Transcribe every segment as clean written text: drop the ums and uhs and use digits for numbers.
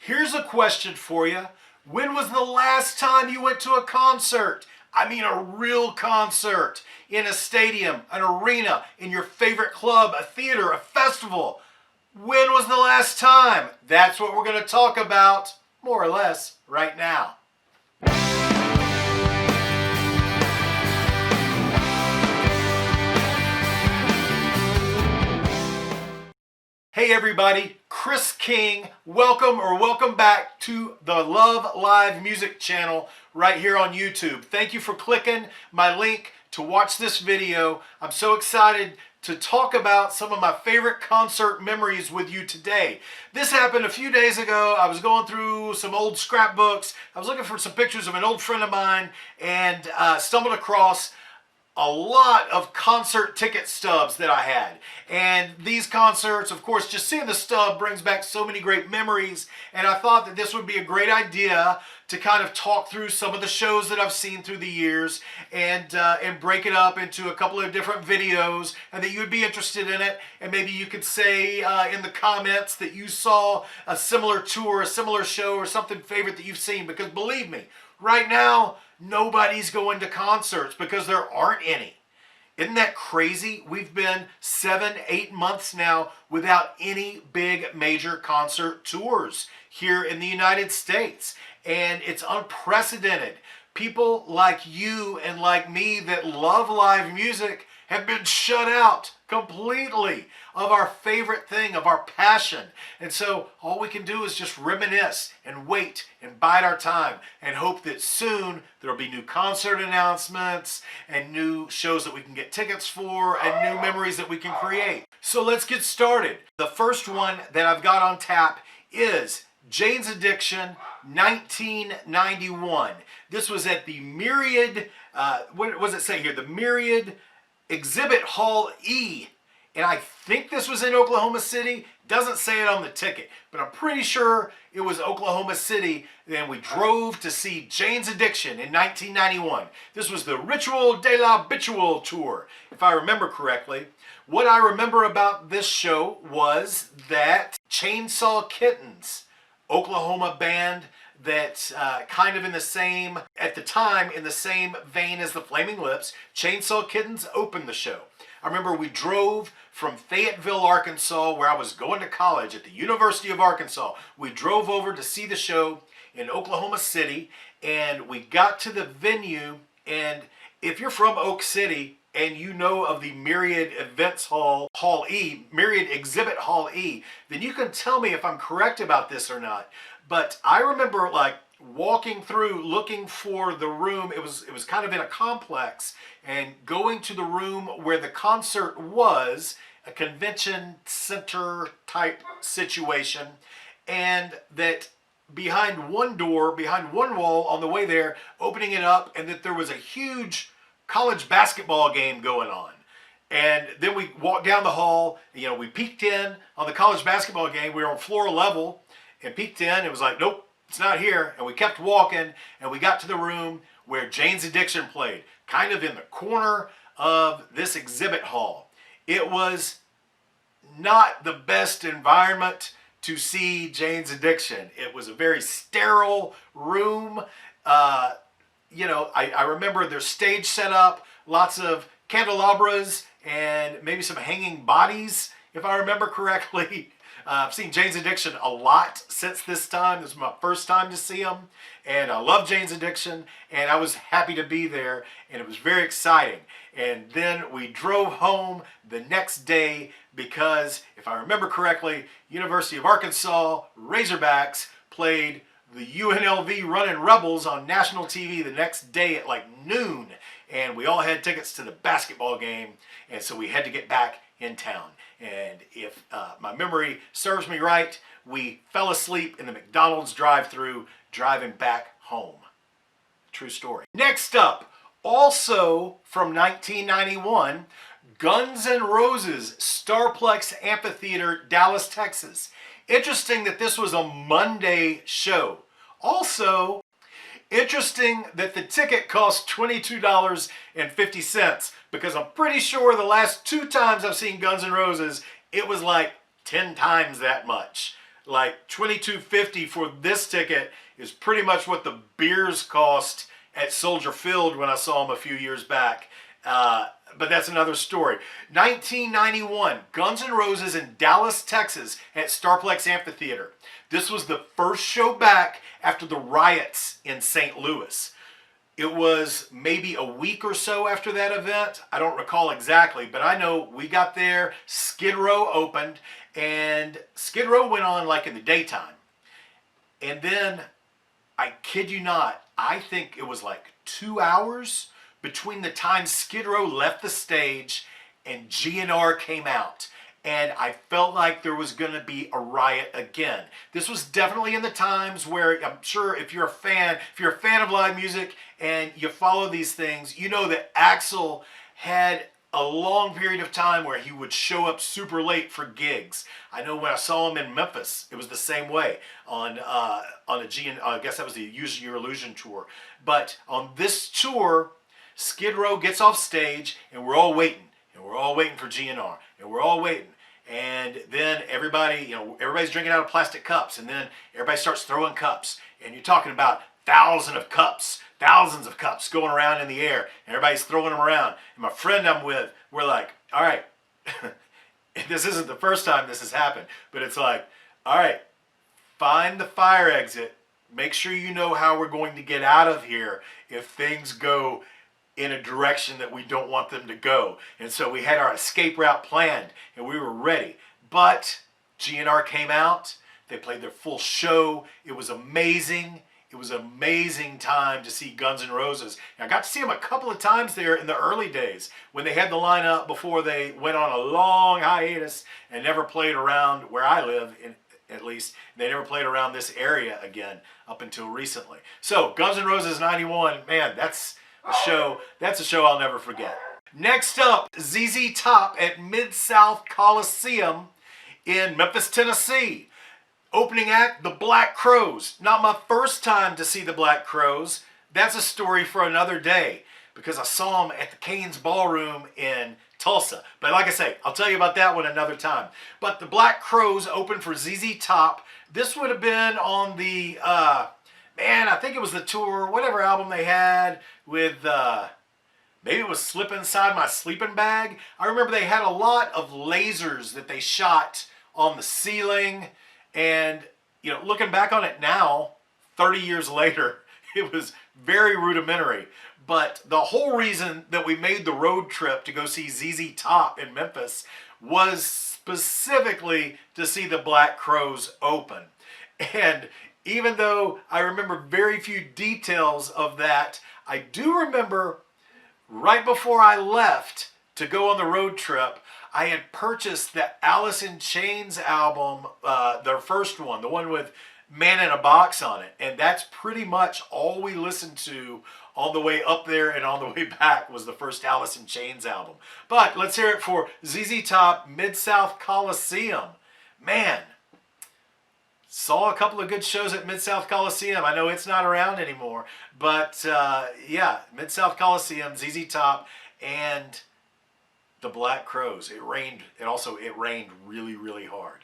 Here's a question for you. When was the last time you went to a concert? I mean a real concert. In a stadium, an arena, in your favorite club, a theater, a festival. When was the last time? That's what we're going to talk about, more or less, right now. Hey everybody, Chris King. Welcome back to the Love Live Music channel right here on YouTube. Thank you for clicking my link to watch this video. I'm so excited to talk about some of my favorite concert memories with you today. This happened a few days ago. I was going through some old scrapbooks. I was looking for some pictures of an old friend of mine and stumbled across a lot of concert ticket stubs that I had. And these concerts, of course, just seeing the stub brings back so many great memories. And I thought that this would be a great idea to kind of talk through some of the shows that I've seen through the years and break it up into a couple of different videos and that you would be interested in it. And maybe you could say in the comments that you saw a similar tour, a similar show, or something favorite that you've seen. Because believe me, right now, nobody's going to concerts because there aren't any. Isn't that crazy? We've been 7-8 months now without any big major concert tours here in the United States. And it's unprecedented. People like you and like me that love live music have been shut out completely of our favorite thing, of our passion. And so all we can do is just reminisce and wait and bide our time and hope that soon there'll be new concert announcements and new shows that we can get tickets for and new memories that we can create. So let's get started. The first one that I've got on tap is Jane's Addiction 1991. This was at the Myriad, what does it say here? The Myriad Exhibit Hall E. And I think this was in Oklahoma City. Doesn't say it on the ticket, but I'm pretty sure it was Oklahoma City. Then we drove to see Jane's Addiction in 1991. This was the Ritual de la Bitual tour, if I remember correctly. What I remember about this show was that Chainsaw Kittens, Oklahoma band that kind of in the same, at the time, in the same vein as the Flaming Lips, Chainsaw Kittens opened the show. I remember we drove from Fayetteville, Arkansas, where I was going to college at the University of Arkansas. We drove over to see the show in Oklahoma City, and we got to the venue, and if you're from Oak City and you know of the Myriad Events Hall E, Myriad Exhibit Hall E, then you can tell me if I'm correct about this or not. But I remember like walking through looking for the room. It was kind of in a complex, and going to the room where the concert was, a convention center type situation, and that behind one door, behind one wall on the way there, opening it up, and that there was a huge college basketball game going on. And then we walked down the hall, you know, we peeked in on the college basketball game. We were on floor level and peeked in. It was like, nope, it's not here. And we kept walking, and we got to the room where Jane's Addiction played, kind of in the corner of this exhibit hall. It was not the best environment to see Jane's Addiction. It was a very sterile room. You know, I remember their stage set up, lots of candelabras and maybe some hanging bodies, if I remember correctly. I've seen Jane's Addiction a lot since this time. This was my first time to see them, and I love Jane's Addiction, and I was happy to be there, and it was very exciting. And then we drove home the next day because, if I remember correctly, University of Arkansas Razorbacks played the UNLV Runnin' Rebels on national TV the next day at like noon, and we all had tickets to the basketball game, and so we had to get back in town. And if my memory serves me right, we fell asleep in the McDonald's drive-thru driving back home. True story. Next up, also from 1991, Guns N' Roses, Starplex Amphitheater, Dallas, Texas. Interesting that this was a Monday show. Also, interesting that the ticket cost $22.50, because I'm pretty sure the last 2 times I've seen Guns N' Roses, it was like 10 times that much. like $22.50 for this ticket is pretty much what the beers cost at Soldier Field when I saw them a few years back. But that's another story. 1991, Guns N' Roses in Dallas, Texas at Starplex Amphitheater. This was the first show back after the riots in St. Louis. It was maybe a week or so after that event. I don't recall exactly, but I know we got there, Skid Row opened, and Skid Row went on like in the daytime. And then, I kid you not, I think it was like 2 hours between the time Skid Row left the stage and GNR came out. And I felt like there was going to be a riot again. This was definitely in the times where I'm sure if you're a fan of live music and you follow these things, you know that Axl had a long period of time where he would show up super late for gigs. I know when I saw him in Memphis, it was the same way on I guess that was the Use Your Illusion tour. But on this tour, Skid Row gets off stage and we're all waiting. And we're all waiting for GNR. And we're all waiting. And then everybody's drinking out of plastic cups. And then everybody starts throwing cups. And you're talking about thousands of cups going around in the air. And everybody's throwing them around. And my friend I'm with, we're like, all right, this isn't the first time this has happened. But it's like, all right, find the fire exit. Make sure you know how we're going to get out of here if things go in a direction that we don't want them to go. And so we had our escape route planned and we were ready. But GNR came out, they played their full show. It was amazing. It was an amazing time to see Guns N' Roses. And I got to see them a couple of times there in the early days when they had the lineup before they went on a long hiatus and never played around where I live, at least. They never played around this area again up until recently. So Guns N' Roses 91, man, that's a show I'll never forget. Next up, ZZ Top at Mid-South Coliseum in Memphis, Tennessee. Opening act, the Black Crowes. Not my first time to see the Black Crowes. That's a story for another day because I saw them at the Cain's Ballroom in Tulsa. But like I say, I'll tell you about that one another time. But the Black Crowes opened for ZZ Top. This would have been on the, I think it was the tour, whatever album they had with, maybe it was Slip Inside My Sleeping Bag. I remember they had a lot of lasers that they shot on the ceiling. And, looking back on it now, 30 years later, it was very rudimentary. But the whole reason that we made the road trip to go see ZZ Top in Memphis was specifically to see the Black Crowes open. And even though I remember very few details of that, I do remember right before I left to go on the road trip, I had purchased the Alice in Chains album, their first one, the one with Man in a Box on it. And that's pretty much all we listened to on the way up there and on the way back was the first Alice in Chains album. But let's hear it for ZZ Top, Mid-South Coliseum. Man, saw a couple of good shows at Mid-South Coliseum. I know it's not around anymore. But yeah, Mid-South Coliseum, ZZ Top, and the Black Crowes. It rained really, really hard.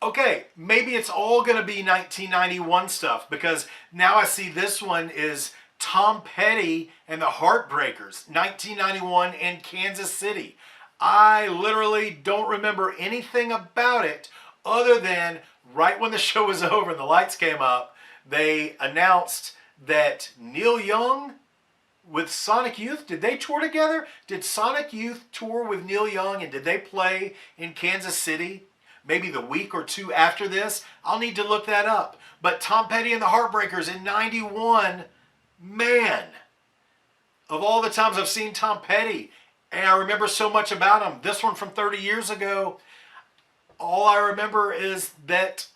Okay, maybe it's all going to be 1991 stuff because now I see this one is Tom Petty and the Heartbreakers, 1991 in Kansas City. I literally don't remember anything about it other than right when the show was over and the lights came up, they announced that Neil Young with Sonic Youth, did they tour together? Did Sonic Youth tour with Neil Young and did they play in Kansas City? Maybe the week or two after this? I'll need to look that up. But Tom Petty and the Heartbreakers in 91, man, of all the times I've seen Tom Petty, and I remember so much about him, this one from 30 years ago, all I remember is that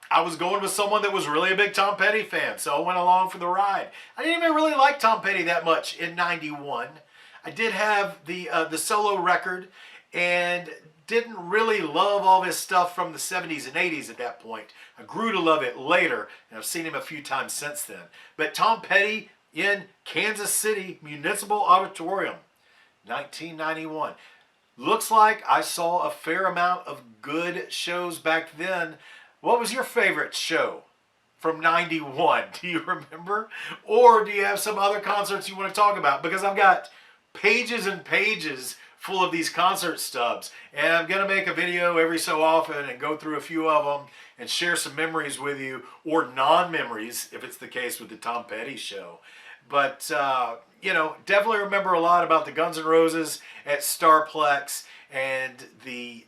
I was going with someone that was really a big Tom Petty fan, so I went along for the ride. I didn't even really like Tom Petty that much in 91. I did have the solo record and didn't really love all this stuff from the 70s and 80s at that point. I grew to love it later, and I've seen him a few times since then. But Tom Petty in Kansas City Municipal Auditorium, 1991. Looks like I saw a fair amount of good shows back then. What was your favorite show from 91? Do you remember? Or do you have some other concerts you want to talk about? Because I've got pages and pages full of these concert stubs. And I'm going to make a video every so often and go through a few of them and share some memories with you, or non-memories, if it's the case with the Tom Petty show. But, you know, definitely remember a lot about the Guns N' Roses at Starplex and the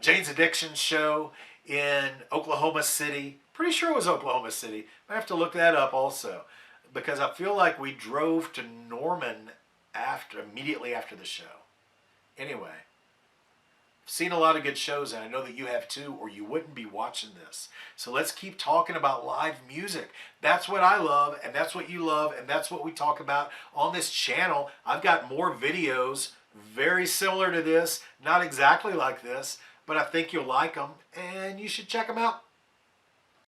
Jane's Addiction show in Oklahoma City. Pretty sure it was Oklahoma City. I have to look that up also, because I feel like we drove to Norman immediately after the show. Anyway, I've seen a lot of good shows, and I know that you have too, or you wouldn't be watching this. So let's keep talking about live music. That's what I love, and that's what you love, and that's what we talk about on this channel. I've got more videos very similar to this, not exactly like this, but I think you'll like them, and you should check them out.